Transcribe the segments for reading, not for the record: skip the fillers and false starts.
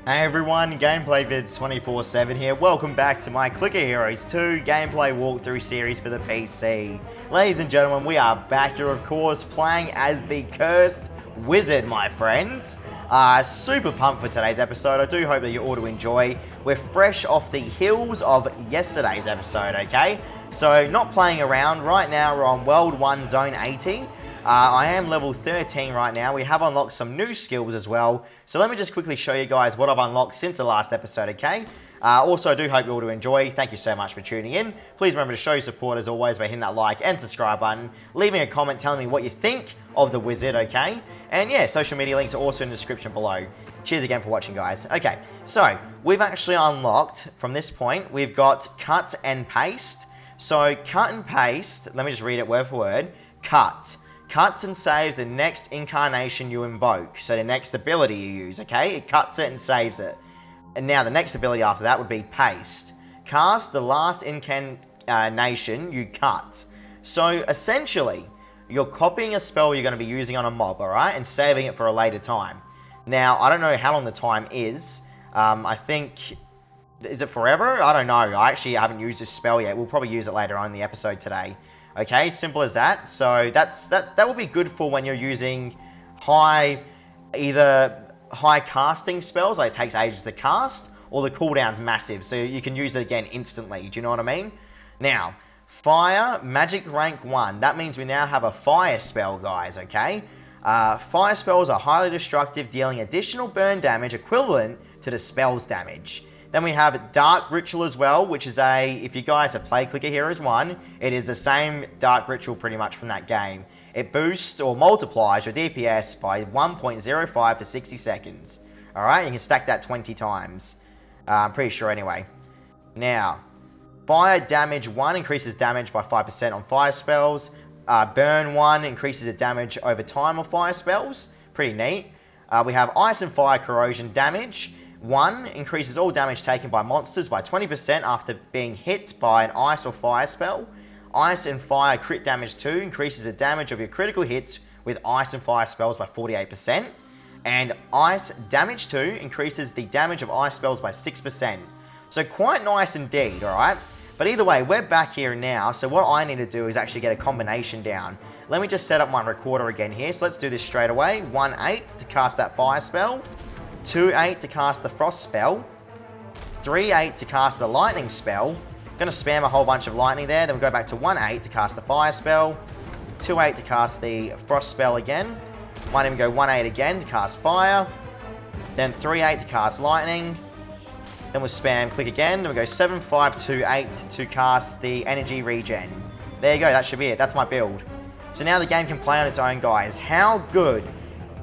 Hey everyone, Gameplay Vids 24/7 here. Welcome back to my Clicker Heroes 2 gameplay walkthrough series for the PC. Ladies and gentlemen, we are back here, of course, playing as the Cursed Wizard, my friends. Super pumped for today's episode. I do hope that you all do enjoy. We're fresh off the heels of yesterday's episode, okay? So, not playing around. Right now, we're on World 1, Zone 80. I am level 13 right now. We have unlocked some new skills as well. So let me just quickly show you guys what I've unlocked since the last episode, okay? Also, I do hope you all do enjoy. Thank you so much for tuning in. Please remember to show your support as always by hitting that like and subscribe button, leaving a comment telling me what you think of the wizard, okay? And yeah, social media links are also in the description below. Cheers again for watching, guys. Okay, so we've actually unlocked, from this point, we've got cut and paste. So cut and paste, let me just read it word for word. Cut. Cuts and saves the next incarnation you invoke. So the next ability you use, okay? It cuts it and saves it. And now the next ability after that would be paste. Cast the last incarnation you cut. So essentially, you're copying a spell you're going to be using on a mob, alright? And saving it for a later time. Now, I don't know how long the time is. I think... Is it forever? I don't know. I actually haven't used this spell yet. We'll probably use it later on in the episode today. Okay, simple as that. So that will be good for when you're using either high casting spells, like it takes ages to cast, or the cooldown's massive, so you can use it again instantly. Do you know what I mean? Now, fire, magic rank 1. That means we now have a fire spell, guys, okay? Fire spells are highly destructive, dealing additional burn damage equivalent to the spell's damage. Then we have Dark Ritual as well, which is if you guys have played Clicker Heroes 1, it is the same Dark Ritual pretty much from that game. It boosts or multiplies your DPS by 1.05 for 60 seconds. Alright, you can stack that 20 times. I'm pretty sure anyway. Now, Fire Damage 1 increases damage by 5% on fire spells. Burn 1 increases the damage over time of fire spells. Pretty neat. We have Ice and Fire Corrosion damage. 1 increases all damage taken by monsters by 20% after being hit by an ice or fire spell. Ice and Fire Crit Damage 2 increases the damage of your critical hits with ice and fire spells by 48%. And Ice Damage 2 increases the damage of ice spells by 6%. So quite nice indeed, alright? But either way, we're back here now, so what I need to do is actually get a combination down. Let me just set up my recorder again here, so let's do this straight away. 1-8 to cast that fire spell. 2-8 to cast the frost spell, 3-8 to cast the lightning spell. Gonna spam a whole bunch of lightning there, then we go back to 1-8 to cast the fire spell, 2-8 to cast the frost spell again, might even go 1-8 again to cast fire, then 3-8 to cast lightning, then we'll spam click again, then we go 7-5-2-8 to cast the energy regen. There you go, that should be it, that's my build. So now the game can play on its own, guys. How good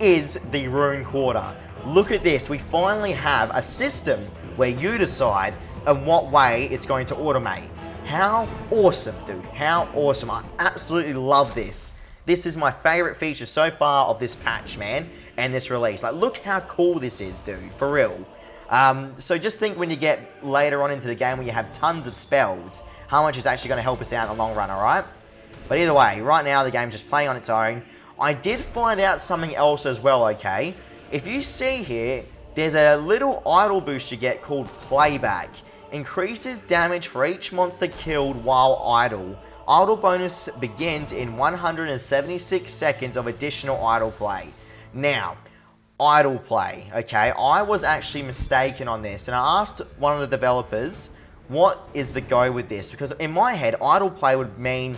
is the Rune Quarter? Look at this, we finally have a system where you decide in what way it's going to automate. How awesome, dude, how awesome. I absolutely love this. This is my favorite feature so far of this patch, man, and this release. Like, look how cool this is, dude, for real. So just think when you get later on into the game where you have tons of spells, how much is actually going to help us out in the long run, alright? But either way, right now the game's just playing on its own. I did find out something else as well, okay? If you see here, there's a little idle boost you get called Playback. Increases damage for each monster killed while idle. Idle bonus begins in 176 seconds of additional idle play. Now, idle play, okay? I was actually mistaken on this, and I asked one of the developers, what is the go with this? Because in my head, idle play would mean,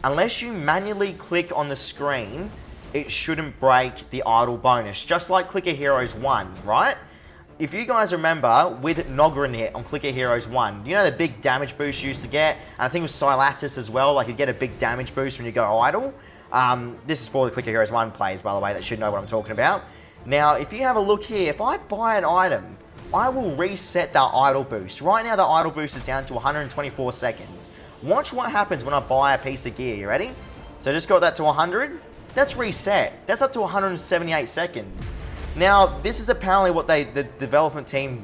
unless you manually click on the screen, it shouldn't break the idle bonus, just like Clicker Heroes 1, right? If you guys remember, with Nogrinit on Clicker Heroes 1, you know the big damage boost you used to get? And I think with Silatus as well, like you get a big damage boost when you go idle. This is for the Clicker Heroes 1 players, by the way, that should know what I'm talking about. Now, if you have a look here, if I buy an item, I will reset that idle boost. Right now, the idle boost is down to 124 seconds. Watch what happens when I buy a piece of gear, you ready? So just got that to 100. That's reset. That's up to 178 seconds. Now, this is apparently what the development team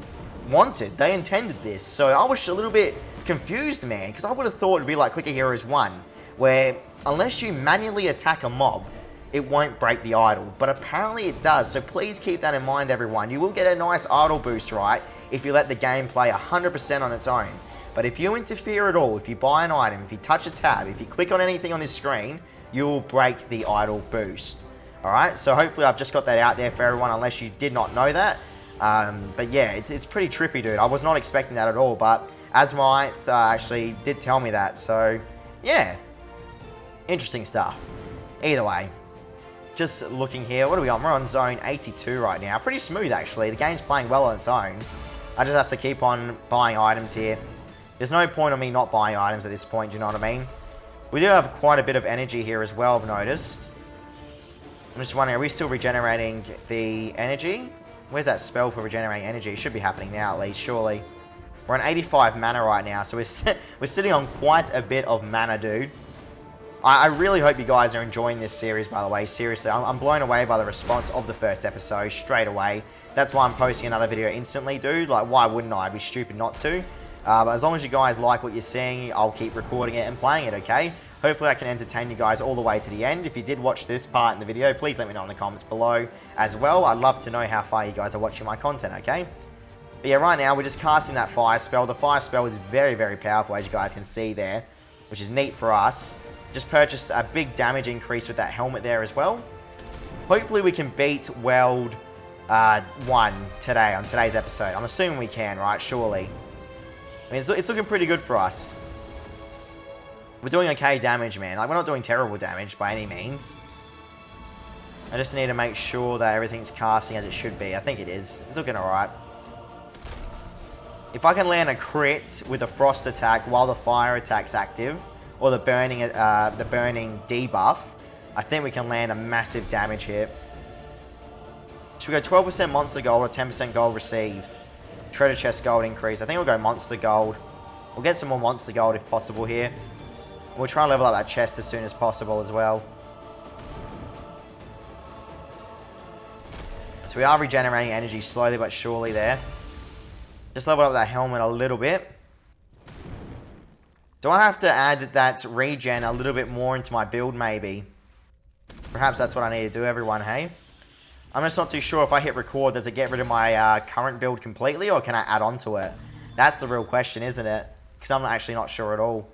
wanted. They intended this. So I was a little bit confused, man, because I would have thought it'd be like Clicker Heroes 1, where unless you manually attack a mob, it won't break the idol. But apparently it does, so please keep that in mind, everyone. You will get a nice idol boost, right, if you let the game play 100% on its own. But if you interfere at all, if you buy an item, if you touch a tab, if you click on anything on this screen, you will break the idol boost. Alright, so hopefully I've just got that out there for everyone, unless you did not know that. But yeah, it's pretty trippy, dude. I was not expecting that at all, but Asmite actually did tell me that, so yeah. Interesting stuff. Either way, just looking here, what are we on? We're on zone 82 right now. Pretty smooth, actually. The game's playing well on its own. I just have to keep on buying items here. There's no point on me not buying items at this point, do you know what I mean? We do have quite a bit of energy here as well, I've noticed. I'm just wondering, are we still regenerating the energy? Where's that spell for regenerating energy? It should be happening now, at least, surely. We're on 85 mana right now, so we're sitting on quite a bit of mana, dude. I really hope you guys are enjoying this series, by the way. Seriously, I'm blown away by the response of the first episode straight away. That's why I'm posting another video instantly, dude. Like, why wouldn't I? I'd be stupid not to. But as long as you guys like what you're seeing, I'll keep recording it and playing it, okay? Hopefully I can entertain you guys all the way to the end. If you did watch this part in the video, please let me know in the comments below as well. I'd love to know how far you guys are watching my content, okay? But yeah, right now we're just casting that fire spell. The fire spell is very, very powerful, as you guys can see there, which is neat for us. Just purchased a big damage increase with that helmet there as well. Hopefully we can beat World 1 today, on today's episode. I'm assuming we can, right? Surely. I mean, it's looking pretty good for us. We're doing okay damage, man. Like, we're not doing terrible damage by any means. I just need to make sure that everything's casting as it should be. I think it is. It's looking alright. If I can land a crit with a frost attack while the fire attack's active, or the burning debuff, I think we can land a massive damage hit. Should we go 12% monster gold or 10% gold received? Treasure chest gold increase. I think we'll go monster gold. We'll get some more monster gold if possible here. We'll try and level up that chest as soon as possible as well. So we are regenerating energy slowly but surely there. Just level up that helmet a little bit. Do I have to add that regen a little bit more into my build, maybe? Perhaps that's what I need to do, everyone, hey? I'm just not too sure if I hit record, does it get rid of my current build completely, or can I add on to it? That's the real question, isn't it? Because I'm actually not sure at all.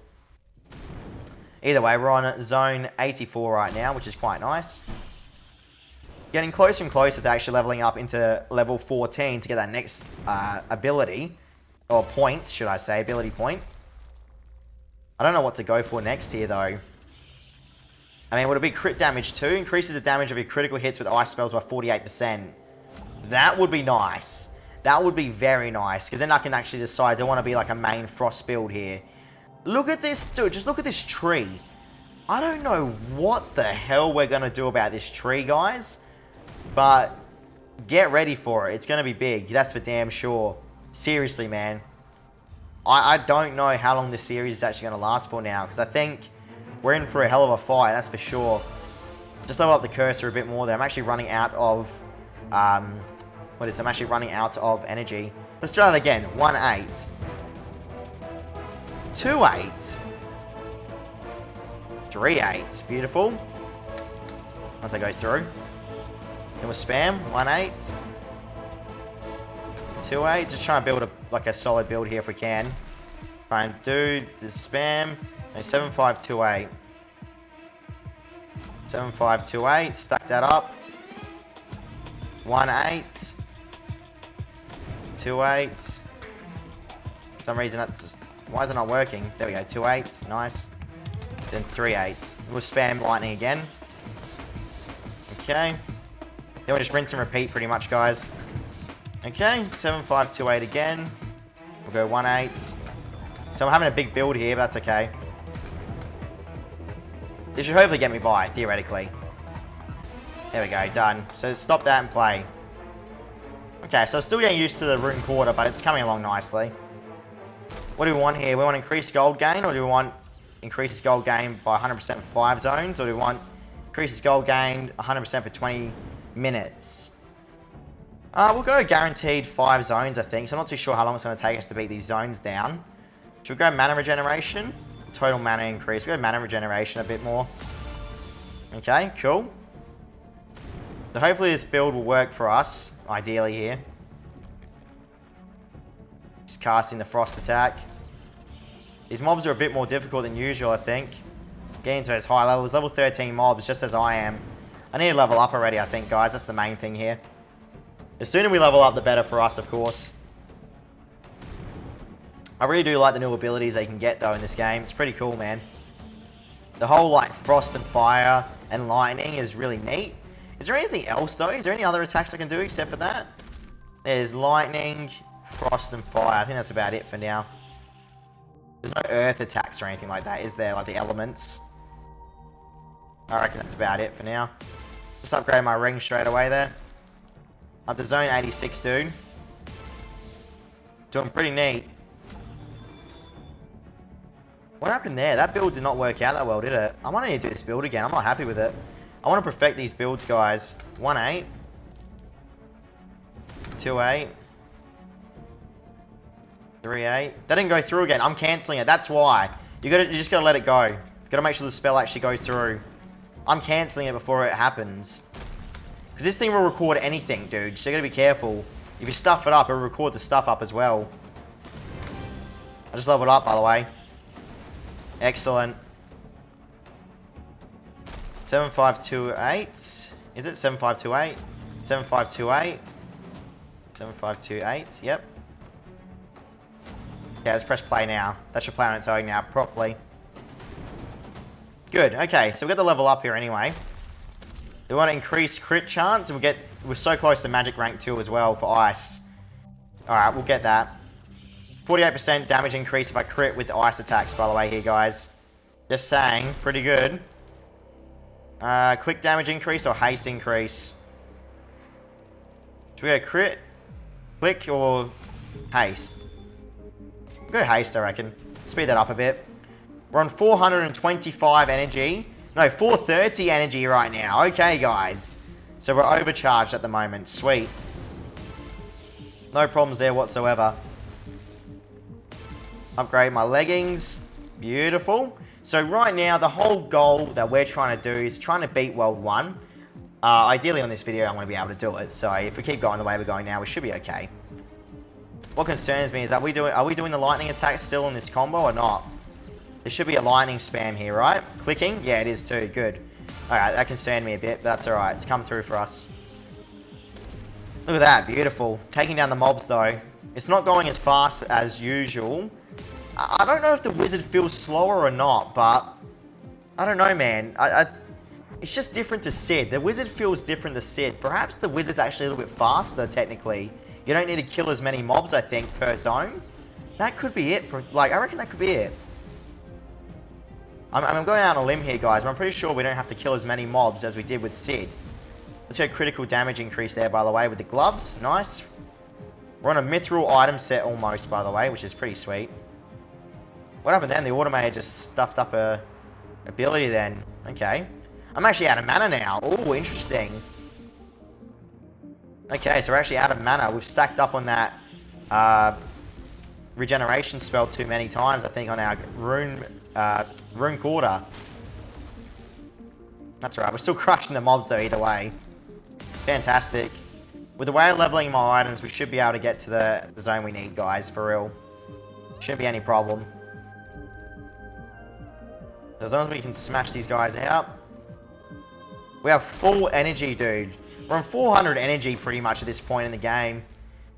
Either way, we're on zone 84 right now, which is quite nice. Getting closer and closer to actually leveling up into level 14 to get that next ability, or point, should I say, ability point. I don't know what to go for next here, though. I mean, would it be crit damage too? Increases the damage of your critical hits with ice spells by 48%. That would be nice. That would be very nice, because then I can actually decide, do I want to be like a main frost build here? Look at this, dude. Just look at this tree. I don't know what the hell we're going to do about this tree, guys. But get ready for it. It's going to be big. That's for damn sure. Seriously, man. I don't know how long this series is actually going to last for now, because I think we're in for a hell of a fight, that's for sure. Just level up the cursor a bit more there. I'm actually running out of... I'm actually running out of energy. Let's try it again. 1-8. 2-8. 3-8. Beautiful. Once that goes through. Then we'll spam. 1-8. 2-8. Just trying to build a solid build here if we can. Try and do the spam. No, 7-5-2-8. 7-5-2-8. Stack that up. 1-8. 2-8. For some reason that's... Why is it not working? There we go. 2-8. Nice. Then 3-8. We'll spam lightning again. Okay. Then we'll just rinse and repeat pretty much, guys. Okay. 7-5-2-8 again. We'll go 1-8. So I'm having a big build here, but that's okay. This should hopefully get me by, theoretically. There we go, done. So stop that and play. Okay, so still getting used to the rune quarter, but it's coming along nicely. What do we want here? We want increased gold gain, or do we want increased gold gain by 100% for 5 zones, or do we want increased gold gain 100% for 20 minutes? We'll go guaranteed 5 zones, I think, so I'm not too sure how long it's going to take us to beat these zones down. Should we go mana regeneration? Total mana increase. We go mana regeneration a bit more. Okay, cool. So hopefully this build will work for us, ideally here. Just casting the frost attack. These mobs are a bit more difficult than usual, I think. Getting to those high levels. Level 13 mobs, just as I am. I need to level up already, I think, guys. That's the main thing here. The sooner we level up, the better for us, of course. I really do like the new abilities they can get, though, in this game. It's pretty cool, man. The whole, like, frost and fire and lightning is really neat. Is there anything else, though? Is there any other attacks I can do except for that? There's lightning, frost, and fire. I think that's about it for now. There's no earth attacks or anything like that, is there? Like the elements. I reckon that's about it for now. Just upgrade my ring straight away there. Up to zone 86, dude. Doing pretty neat. What happened there? That build did not work out that well, did it? I want to do this build again. I'm not happy with it. I want to perfect these builds, guys. 1-8. 2-8. 3-8. That didn't go through again. I'm cancelling it. That's why. You just gotta let it go. You gotta make sure the spell actually goes through. I'm cancelling it before it happens. Because this thing will record anything, dude. So you gotta be careful. If you stuff it up, it'll record the stuff up as well. I just leveled up, by the way. Excellent. 7528. Is it 7528? 7528. 7528. Yep. Yeah, let's press play now. That should play on its own now, properly. Good, okay, so we've got the level up here anyway. We want to increase crit chance, and we're so close to magic rank 2 as well for ice. Alright, we'll get that. 48% damage increase if I crit with the ice attacks, by the way, here, guys. Just saying, pretty good. Click damage increase or haste increase? Should we go crit, click, or haste? We'll go haste, I reckon. Speed that up a bit. We're on 425 energy. No, 430 energy right now. Okay, guys. So we're overcharged at the moment. Sweet. No problems there whatsoever. Upgrade my leggings. Beautiful. So right now, the whole goal that we're trying to do is trying to beat World 1. Ideally on this video, I'm going to be able to do it. So if we keep going the way we're going now, we should be okay. What concerns me is, are we doing the lightning attack still in this combo or not? There should be a lightning spam here, right? Clicking? Yeah, it is too. Good. Alright, that concerned me a bit, but that's alright. It's come through for us. Look at that. Beautiful. Taking down the mobs, though. It's not going as fast as usual. I don't know if the wizard feels slower or not, but I don't know, man. It's just different to Sid. The wizard feels different to Sid. Perhaps the wizard's actually a little bit faster, technically. You don't need to kill as many mobs, I think, per zone. That could be it. Like, I reckon that could be it. I'm going out on a limb here, guys, but I'm pretty sure we don't have to kill as many mobs as we did with Sid. Let's go critical damage increase there, by the way, with the gloves. Nice. We're on a mithril item set almost, by the way, which is pretty sweet. What happened then? The automator just stuffed up a ability then. Okay. I'm actually out of mana now. Oh, interesting. Okay, so we're actually out of mana. We've stacked up on that regeneration spell too many times, I think, on our rune quarter. That's right. We're still crushing the mobs, though, either way. Fantastic. With the way of leveling my items, we should be able to get to the zone we need, guys, for real. Shouldn't be any problem. As long as we can smash these guys out. We have full energy, dude. We're on 400 energy pretty much at this point in the game.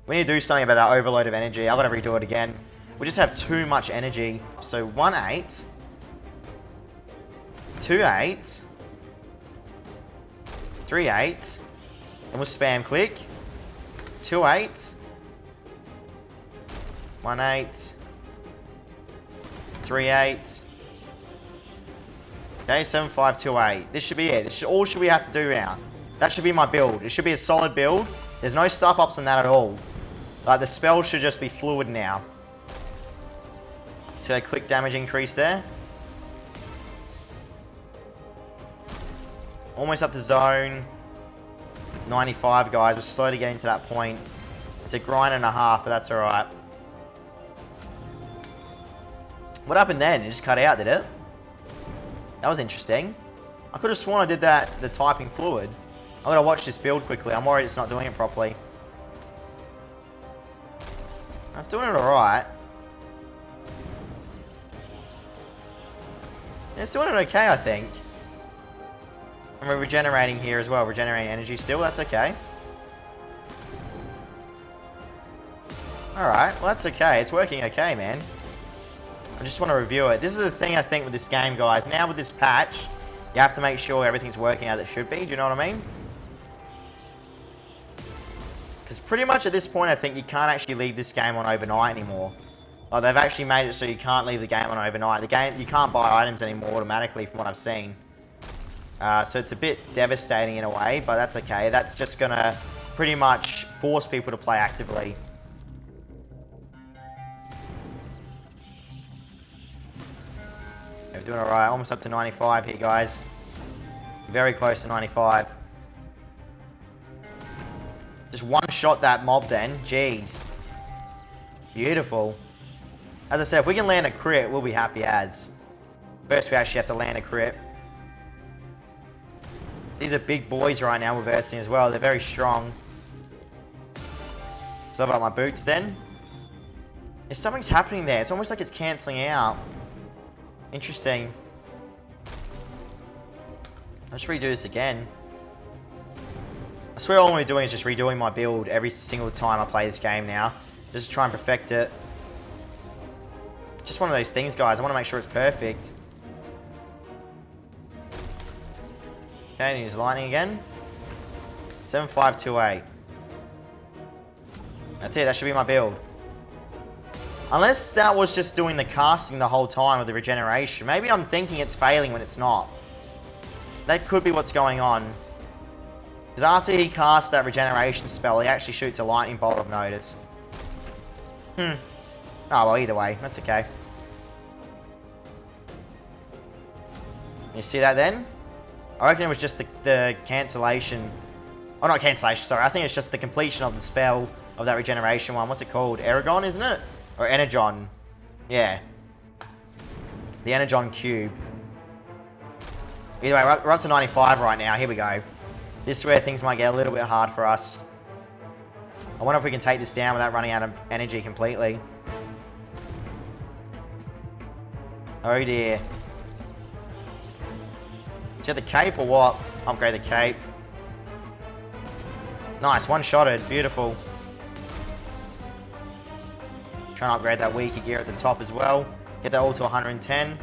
We need to do something about that overload of energy. I've got to redo it again. We just have too much energy. So 1-8. 2-8. 3-8. And we'll spam click. 2-8. 1-8. 3-8. Okay, 7-5-2-8. This should be it. This is all we have to do now. That should be my build. It should be a solid build. There's no stuff ups in that at all. Like, the spell should just be fluid now. So click damage increase there. Almost up to zone 95, guys. We're slowly getting to that point. It's a grind and a half, but that's alright. What happened then? It just cut out, did it? That was interesting. I could have sworn I did that, the typing fluid. I gotta watch this build quickly. I'm worried it's not doing it properly. It's doing it alright. It's doing it okay, I think. And we're regenerating here as well. Regenerating energy still. That's okay. Alright, well that's okay. It's working okay, man. I just want to review it. This is the thing I think with this game, guys. Now with this patch, you have to make sure everything's working as it should be. Do you know what I mean? Because pretty much at this point, I think you can't actually leave this game on overnight anymore. Like, they've actually made it so you can't leave the game on overnight. The game, you can't buy items anymore automatically from what I've seen. So it's a bit devastating in a way, but that's okay. That's just going to pretty much force people to play actively. We're doing alright. Almost up to 95 here, guys. Very close to 95. Just one shot that mob then. Jeez. Beautiful. As I said, if we can land a crit, we'll be happy as. First, we actually have to land a crit. These are big boys right now we're versing as well. They're very strong. So about my boots then. If something's happening there, it's almost like it's cancelling out. Interesting. Let's redo this again. I swear all I'm doing is just redoing my build every single time I play this game now. Just to try and perfect it. Just one of those things, guys. I want to make sure it's perfect. Okay, use lightning again. 7528. That's it. That should be my build. Unless that was just doing the casting the whole time of the regeneration. Maybe I'm thinking it's failing when it's not. That could be what's going on. Because after he casts that regeneration spell, he actually shoots a lightning bolt, I've noticed. Oh, well, either way. That's okay. You see that then? I reckon it was just the cancellation. Oh, not cancellation, sorry. I think it's just the completion of the spell of that regeneration one. What's it called? Aragon, isn't it? Or Energon. Yeah. The Energon Cube. Either way, we're up to 95 right now. Here we go. This is where things might get a little bit hard for us. I wonder if we can take this down without running out of energy completely. Oh dear. Do you have the cape or what? Upgrade the cape. Nice, one-shotted. Beautiful. Trying to upgrade that weaker gear at the top as well. Get that all to 110.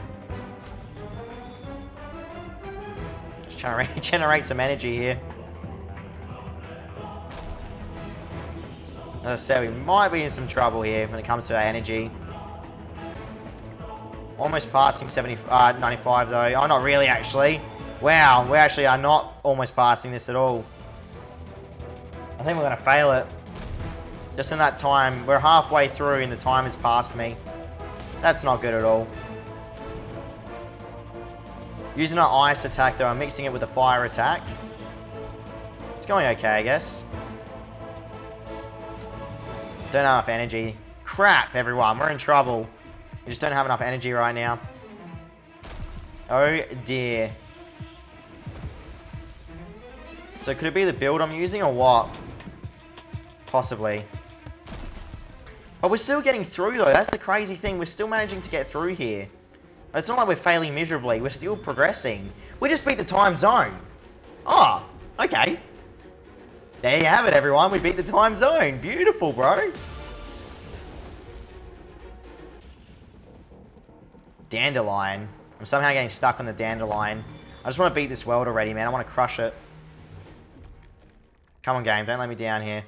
Just trying to regenerate some energy here. As I said, we might be in some trouble here when it comes to our energy. Almost passing 95 though. Oh, not really actually. Wow, we actually are not almost passing this at all. I think we're going to fail it. Just in that time, we're halfway through and the time has passed me. That's not good at all. Using our ice attack though, I'm mixing it with a fire attack. It's going okay, I guess. Don't have enough energy. Crap, everyone, we're in trouble. We just don't have enough energy right now. Oh dear. So could it be the build I'm using or what? Possibly. But we're still getting through though. That's the crazy thing. We're still managing to get through here. It's not like we're failing miserably. We're still progressing. We just beat the time zone. Oh, okay. There you have it, everyone. We beat the time zone. Beautiful, bro. Dandelion. I'm somehow getting stuck on the dandelion. I just want to beat this world already, man. I want to crush it. Come on, game. Don't let me down here.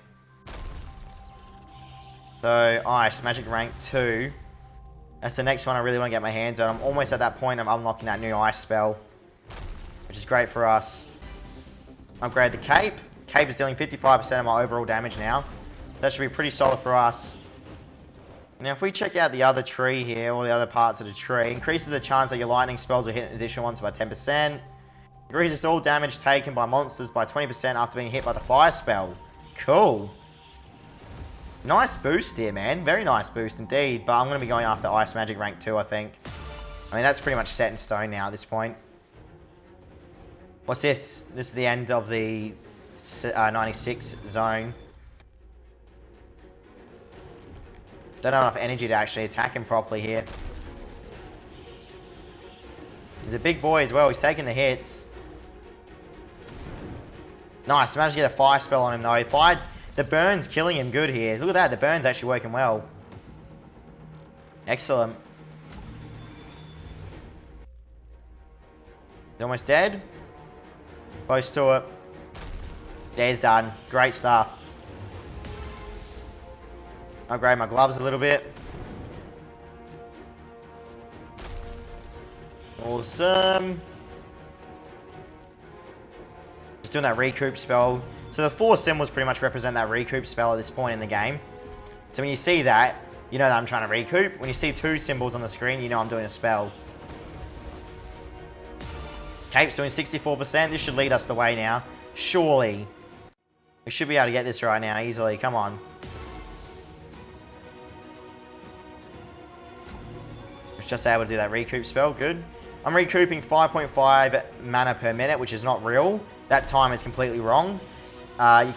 So, ice. Magic rank 2. That's the next one I really want to get my hands on. I'm almost at that point of unlocking that new ice spell. Which is great for us. Upgrade the cape. Cape is dealing 55% of my overall damage now. That should be pretty solid for us. Now, if we check out the other tree here, all the other parts of the tree, increases the chance that your lightning spells will hit an additional ones by 10%. Increases all damage taken by monsters by 20% after being hit by the fire spell. Cool. Nice boost here, man. Very nice boost indeed. But I'm going to be going after Ice Magic rank 2, I think. I mean, that's pretty much set in stone now at this point. What's this? This is the end of the 96 zone. Don't have enough energy to actually attack him properly here. He's a big boy as well. He's taking the hits. Nice. Managed to get a fire spell on him though. The burn's killing him good here. Look at that. The burn's actually working well. Excellent. He's almost dead. Close to it. There's done. Great stuff. Upgrade my gloves a little bit. Awesome. Just doing that recoup spell. So the 4 symbols pretty much represent that recoup spell at this point in the game. So when you see that, you know that I'm trying to recoup. When you see 2 symbols on the screen, you know I'm doing a spell. Cape's doing 64%. This should lead us the way now. Surely. We should be able to get this right now easily. Come on. Just able to do that recoup spell. Good. I'm recouping 5.5 mana per minute, which is not real. That time is completely wrong. You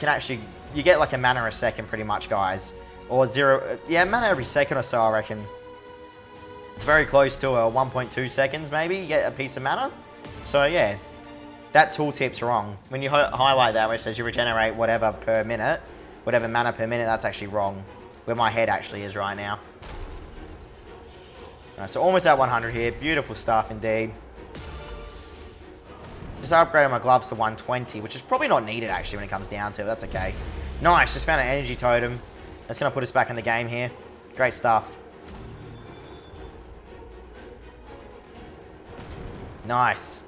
get like a mana a second pretty much, guys. Or 0, yeah, mana every second or so, I reckon. It's very close to a 1.2 seconds maybe, you get a piece of mana. So yeah, that tooltip's wrong. When you highlight that where it says you regenerate whatever per minute, whatever mana per minute, that's actually wrong. Where my head actually is right now. Alright, so almost at 100 here. Beautiful stuff indeed. Just upgraded my gloves to 120, which is probably not needed actually when it comes down to it. That's okay. Nice, just found an energy totem. That's going to put us back in the game here. Great stuff. Nice.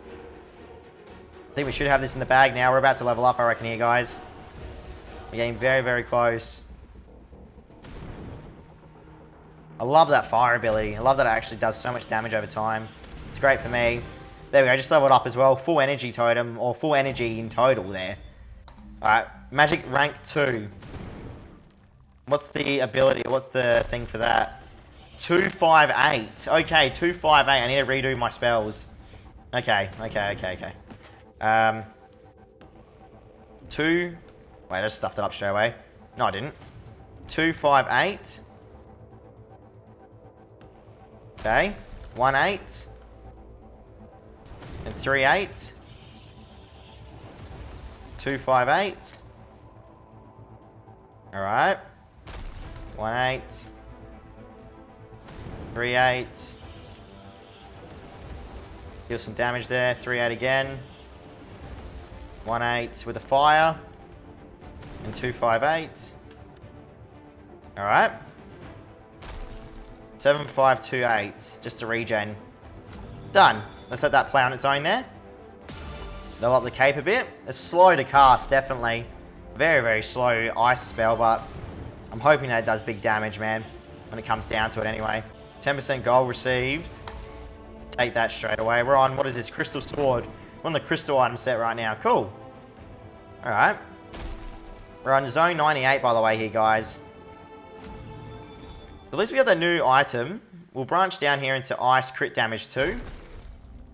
I think we should have this in the bag now. We're about to level up, I reckon, here, guys. We're getting very, very close. I love that fire ability. I love that it actually does so much damage over time. It's great for me. There we go, just leveled up as well. Full energy totem, or full energy in total there. Alright, magic rank 2. What's the ability, what's the thing for that? 258. Okay, 258. I need to redo my spells. Okay. Wait, I just stuffed it up straight away. No, I didn't. 258. Okay, 1-8 and 3-8, 2-5-8. All right, 1-8, 3-8. Deal some damage there. 3-8 again. 1-8 with a fire and 2-5-8. All right. 7-5-2-8, just a regen. Done. Let's let that play on its own there. Level up the cape a bit. It's slow to cast, definitely. Very, very slow ice spell, but I'm hoping that it does big damage, man. When it comes down to it anyway. 10% gold received. Take that straight away. We're on, what is this? Crystal Sword. We're on the crystal item set right now. Cool. Alright. We're on zone 98, by the way, here, guys. At least we have that new item. We'll branch down here into ice crit damage 2.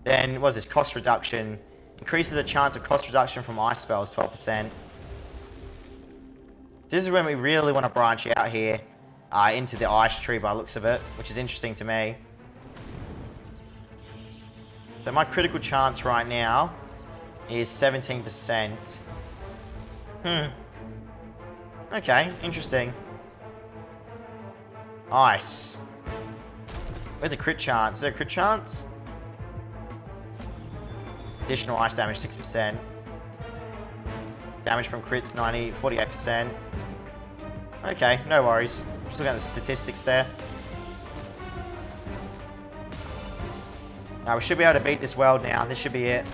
Then, what is this? Cost reduction. Increases the chance of cost reduction from ice spells, 12%. This is when we really want to branch out here into the ice tree by the looks of it, which is interesting to me. So my critical chance right now is 17%. Okay, interesting. Ice. Where's a crit chance? Is there a crit chance? Additional ice damage, 6%. Damage from crits, 48%. Okay, no worries. Just looking at the statistics there. We should be able to beat this world now. This should be it.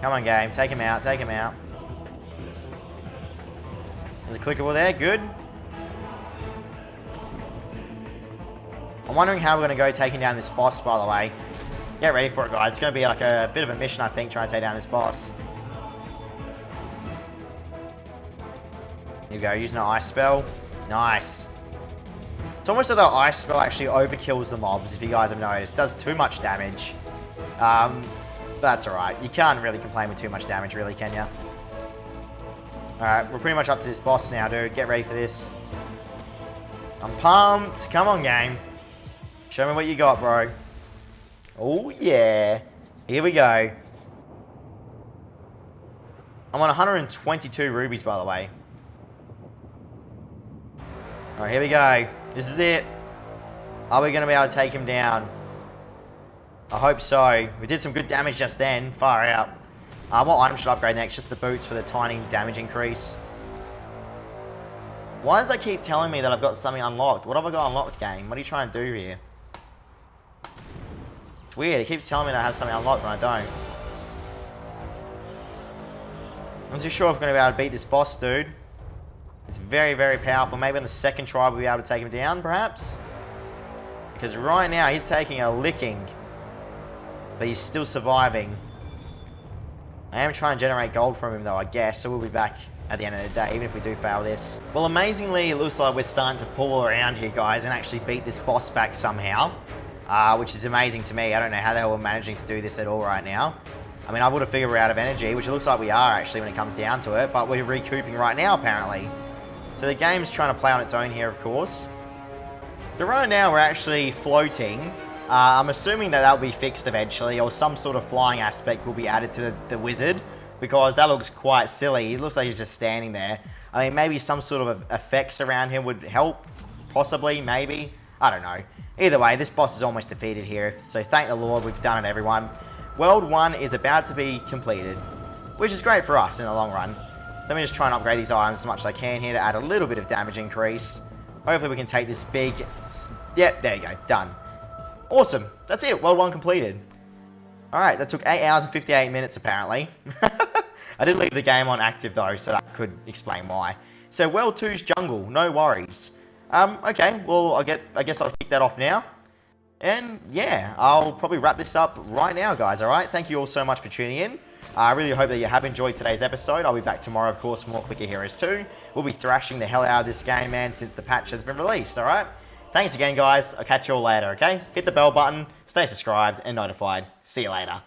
Come on, game. Take him out. Take him out. There's a clickable there. Good. I'm wondering how we're going to go taking down this boss, by the way. Get ready for it, guys. It's going to be like a bit of a mission, I think, trying to take down this boss. Here we go. Using an ice spell. Nice. It's almost like the ice spell actually overkills the mobs, if you guys have noticed. It does too much damage. That's alright. You can't really complain with too much damage, really, can you? Alright, we're pretty much up to this boss now, dude. Get ready for this. I'm pumped. Come on, game. Show me what you got, bro. Oh, yeah. Here we go. I'm on 122 rubies, by the way. Alright, here we go. This is it. Are we going to be able to take him down? I hope so. We did some good damage just then. Far out. What item should I upgrade next? Just the boots for the tiny damage increase. Why does that keep telling me that I've got something unlocked? What have I got unlocked, game? What are you trying to do here? It's weird. It keeps telling me that I have something unlocked when I don't. I'm not too sure if I'm going to be able to beat this boss, dude. It's very, very powerful. Maybe on the second try we'll be able to take him down, perhaps? Because right now he's taking a licking. But he's still surviving. I am trying to generate gold from him, though, I guess. So we'll be back at the end of the day, even if we do fail this. Well, amazingly, it looks like we're starting to pull around here, guys, and actually beat this boss back somehow. Which is amazing to me. I don't know how the hell we're managing to do this at all right now. I mean, I would have figured we're out of energy, which it looks like we are, actually, when it comes down to it. But we're recouping right now, apparently. So the game's trying to play on its own here, of course. But right now, we're actually floating. I'm assuming that that'll be fixed eventually, or some sort of flying aspect will be added to the wizard, because that looks quite silly. It looks like he's just standing there. I mean, maybe some sort of effects around him would help. Possibly, maybe. I don't know. Either way, this boss is almost defeated here. So thank the Lord, we've done it, everyone. World 1 is about to be completed, which is great for us in the long run. Let me just try and upgrade these items as much as I can here to add a little bit of damage increase. Hopefully we can take this big... Yep, there you go. Done. Awesome. That's it. World 1 completed. Alright, that took 8 hours and 58 minutes, apparently. I did leave the game on active, though, so that could explain why. So, World 2's jungle. No worries. Okay. Well, I guess I'll kick that off now. And, yeah, I'll probably wrap this up right now, guys, alright? Thank you all so much for tuning in. I really hope that you have enjoyed today's episode. I'll be back tomorrow, of course, for more Clicker Heroes 2. We'll be thrashing the hell out of this game, man, since the patch has been released, alright? Thanks again, guys. I'll catch you all later, okay? Hit the bell button, stay subscribed and notified. See you later.